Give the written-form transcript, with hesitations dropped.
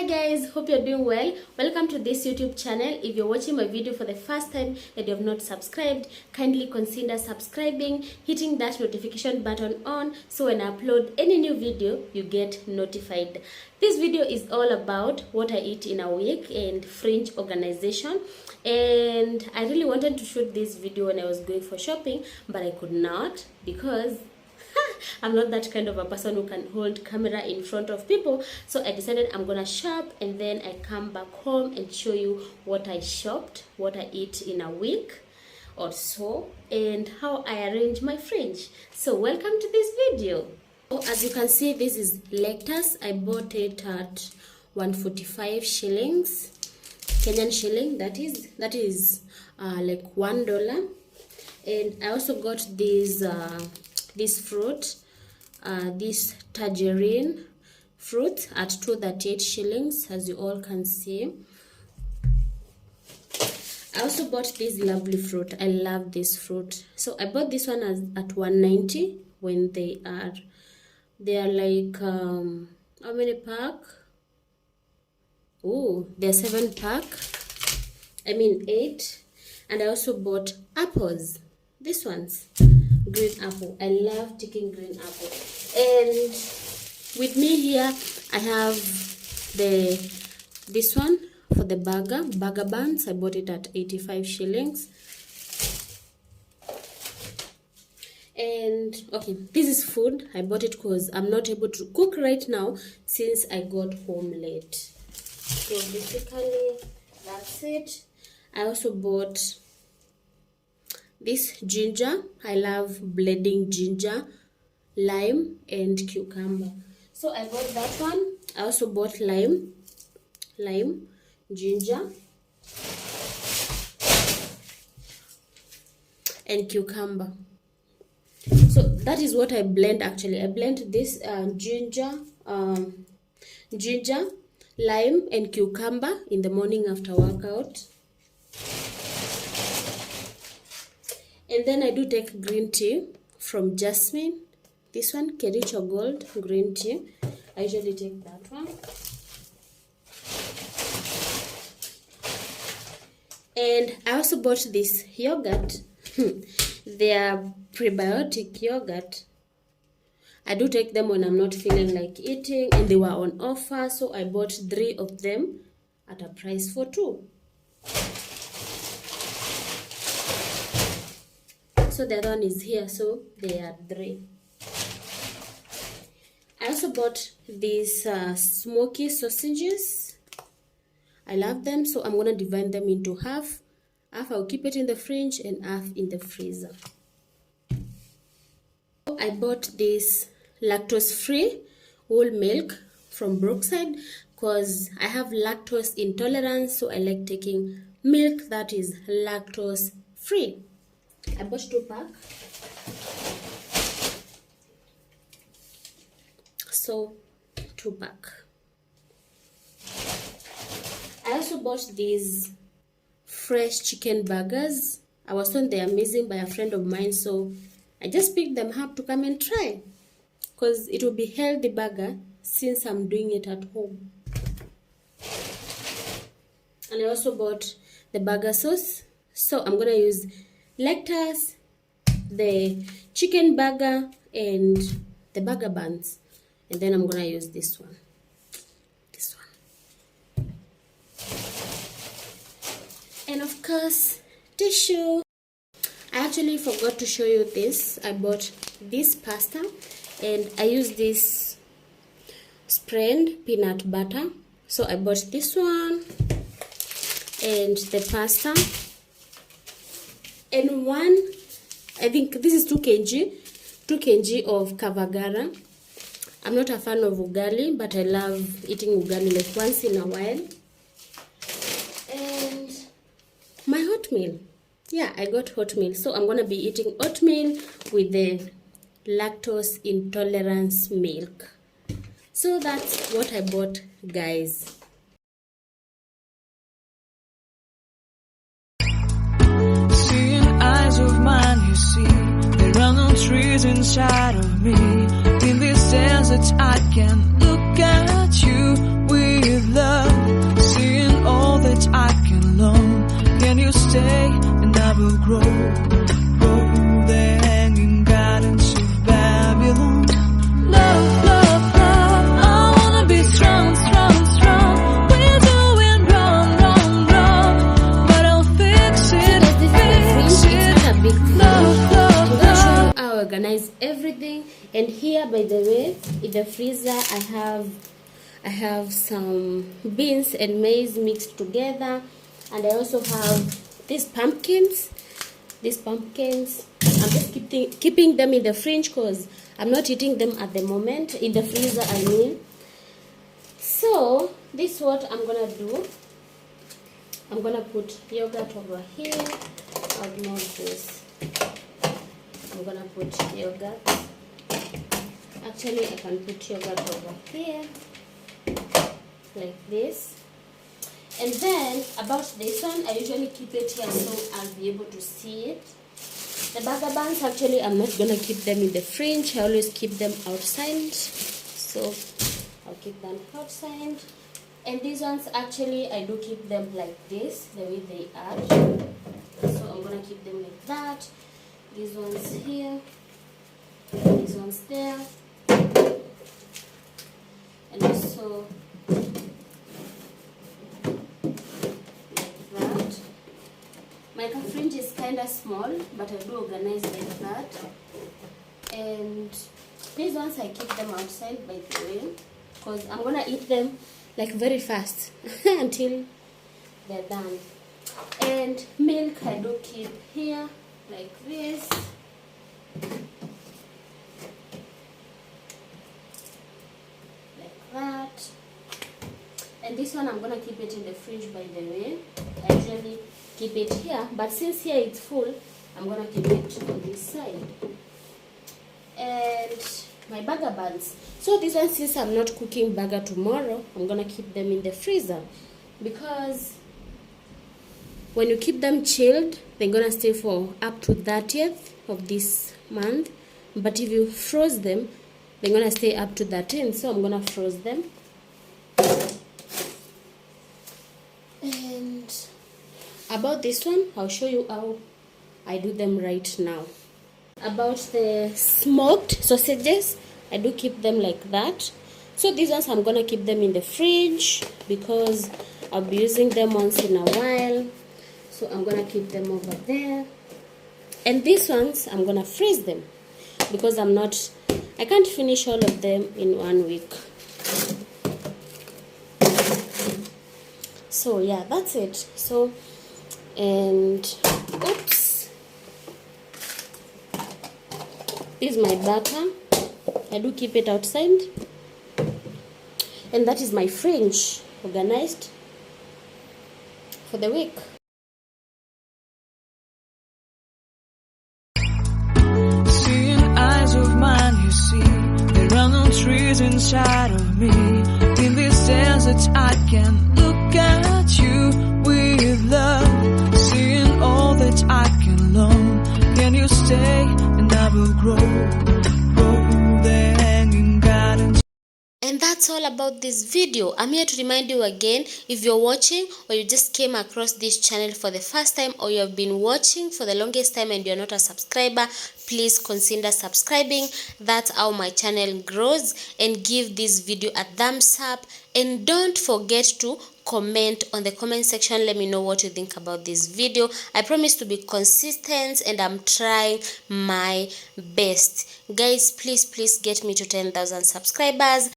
Hi guys, hope you're doing well. Welcome to this YouTube channel. If you're watching my video for the first time and you have not subscribed, kindly consider subscribing, hitting that notification button on so when I upload any new video, you get notified. This video is all about what I eat in a week and fringe organization. And I really wanted to shoot this video when I was going for shopping, but I could not because I'm not that kind of a person who can hold camera in front of people. So I decided I'm gonna shop and then I come back home and show you what I shopped, what I eat in a week or so, and how I arrange my fringe. So welcome to this video. So as you can see, this is lettuce. I bought it at 145 shillings, Kenyan shilling. That is like $1. And I also got this fruit, this tangerine fruit at 238 shillings, as you all can see. I also bought this lovely fruit. I love this fruit, so I bought this one at 190 when they are like how many pack? Oh, they're 7 pack, I mean 8. And I also bought apples, these ones, green apple. I love taking green apple. And with me here I have this one for the burger buns. I bought it at 85 shillings. And okay, this is food. I bought it because I'm not able to cook right now since I got home late. So basically that's it. I also bought this ginger. I love blending ginger, lime and cucumber. So I bought that one. I also bought lime, ginger and cucumber. So that is what I blend actually. I blend this ginger, lime and cucumber in the morning after workout. And then I do take green tea from Jasmine. This one, Kericho Gold green tea. I usually take that one. And I also bought this yogurt. They are prebiotic yogurt. I do take them when I'm not feeling like eating, and they were on offer, so I bought 3 of them at a price for 2. So the other one is here, so they are 3. I also bought these smoky sausages. I love them, so I'm gonna divide them into half. Half I'll keep it in the fridge and half in the freezer. I bought this lactose-free whole milk from Brookside because I have lactose intolerance, so I like taking milk that is lactose-free. I bought 2 pack. So 2 pack. I also bought these fresh chicken burgers. I was told they're amazing by a friend of mine, so I just picked them up to come and try because it will be healthy burger since I'm doing it at home. And I also bought the burger sauce, so I'm gonna use lettuce, the chicken burger and the burger buns, and then I'm gonna use this one. And of course, tissue. I actually forgot to show you this. I bought this pasta and I use this spread peanut butter. So I bought this one and the pasta. And one, I think this is 2 kg of kavagara. I'm not a fan of ugali, but I love eating ugali like once in a while. And my oatmeal. Yeah, I got oatmeal. So I'm gonna be eating oatmeal with the lactose intolerance milk. So that's what I bought, guys. Seeing eyes of mine, you see, there are no trees inside of me. In this desert, I can look at you with love. the freezer I have some beans and maize mixed together, and I also have these pumpkins. I'm just keeping them in the fridge because I'm not eating them at the moment. In the freezer, I mean. So this is what I'm gonna do. I'm gonna put yogurt over here. I'll move this. I'm gonna put yogurt. Actually, I can put yogurt over here, like this. And then about this one, I usually keep it here so I'll be able to see it. The burger buns, actually, I'm not gonna keep them in the fridge. I always keep them outside. So I'll keep them outside. And these ones, actually, I do keep them like this, the way they are. So I'm gonna keep them like that. These ones here, these ones there, and also like that. My fridge is kind of small, but I do organize like that. And these ones I keep them outside, by the way, because I'm gonna eat them like very fast until they're done. And milk I do keep here like this. Like that. And this one I'm gonna keep it in the fridge, by the way. I usually keep it here, but since here it's full, I'm gonna keep it on this side. And my burger buns. So this one, since I'm not cooking burger tomorrow, I'm gonna keep them in the freezer, because when you keep them chilled, they're gonna stay for up to 30th of this month. But if you froze them, they're gonna stay up to 13th. So I'm gonna froze them. And about this one, I'll show you how I do them right now. About the smoked sausages, I do keep them like that. So these ones I'm gonna keep them in the fridge because I'll be using them once in a while. So I'm gonna keep them over there. And these ones I'm gonna freeze them because I can't finish all of them in 1 week. So yeah, that's it. So, and oops, this is my butter. I do keep it outside. And that is my fridge organized for the week. Seeing eyes of mine, you see, there are no trees inside of me. In this desert, I can look at you with love. Seeing all that I can learn. Can you stay and I will grow the hanging gardens. And that's all about this video. I'm here to remind you again, if you're watching or you just came across this channel for the first time, or you have been watching for the longest time and you're not a subscriber, please consider subscribing. That's how my channel grows. And give this video a thumbs up, and don't forget to comment on the comment section. Let me know what you think about this video. I promise to be consistent and I'm trying my best. Guys, please get me to 10,000 subscribers.